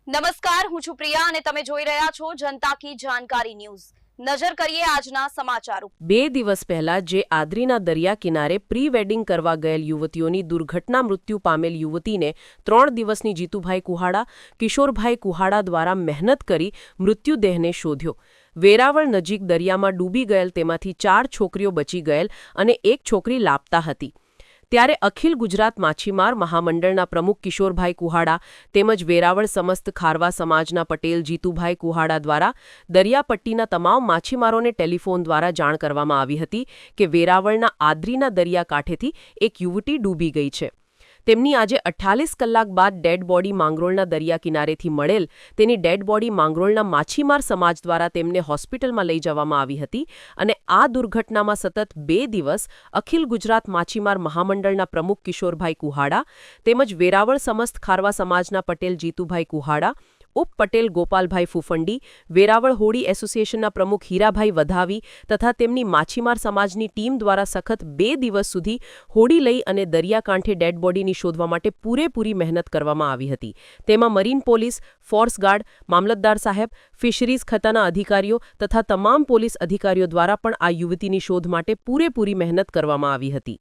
નમસ્કાર, હું છું પ્રિયા અને તમે જોઈ રહ્યા છો જનતા કી જાણકારી ન્યૂઝ। નજર કરીએ આજના સમાચારો। 2 દિવસ પહેલા જે આદરીના દરિયા કિનારે પ્રી વેડિંગ કરવા ગયેલ યુવતીઓની દુર્ઘટના મૃત્યુ પામેલ યુવતીને 3 દિવસની જીતુભાઈ કુહાડા, કિશોરભાઈ કુહાડા દ્વારા મહેનત કરી મૃત્યુદેહને શોધ્યો। વેરાવળ નજીક દરિયામાં ડૂબી ગયેલ તેમાંથી 4 છોકરીઓ બચી ગયેલ અને 1 છોકરી લાપતા હતી। ત્યારે અખિલ ગુજરાત માછીમાર મહામંડળના પ્રમુખ કિશોરભાઈ કુહાડા તેમજ વેરાવળ સમસ્ત ખારવા સમાજના પટેલ જીતુભાઈ કુહાડા દ્વારા દરિયાપટ્ટીના તમામ માછીમારોને ટેલિફોન દ્વારા જાણ કરવામાં આવી હતી કે વેરાવળના આદરીના દરિયાકાંઠેથી એક યુવતી ડૂબી ગઈ છે। તેમની આજે 48 કલાક બાદ ડેડ બોડી માંગરોળના દરિયા કિનારેથી મળેલ તેની ડેડ બોડી માંગરોળના માછીમાર સમાજ દ્વારા તેમને હોસ્પિટલમાં લઈ જવામાં આવી હતી અને આ દુર્ઘટનામાં સતત 2 દિવસ અખિલ ગુજરાત માછીમાર મહામંડળના પ્રમુખ કિશોરભાઈ કુહાડા તેમજ વેરાવળ સમસ્ત ખારવા સમાજના પટેલ જીતુભાઈ કુહાડા, ઉપ પટેલ ગોપાલભાઈ ફુફંડી, વેરાવળ હોડી એસોસિએશનના પ્રમુખ હીરાભાઈ વધાવી તથા તેમની માછીમાર સમાજની ટીમ દ્વારા સખત 2 દિવસ સુધી હોડી લઈ અને દરિયાકાંઠે ડેડ બોડીની શોધવા માટે પૂરેપૂરી મહેનત કરવામાં આવી હતી। તેમાં મરીન પોલીસ, ફોર્સ ગાર્ડ, મામલતદાર સાહેબ, ફિશરીઝ ખાતાના અધિકારીઓ તથા તમામ પોલીસ અધિકારીઓ દ્વારા પણ આ યુવતીની શોધ માટે પૂરેપૂરી મહેનત કરવામાં આવી હતી।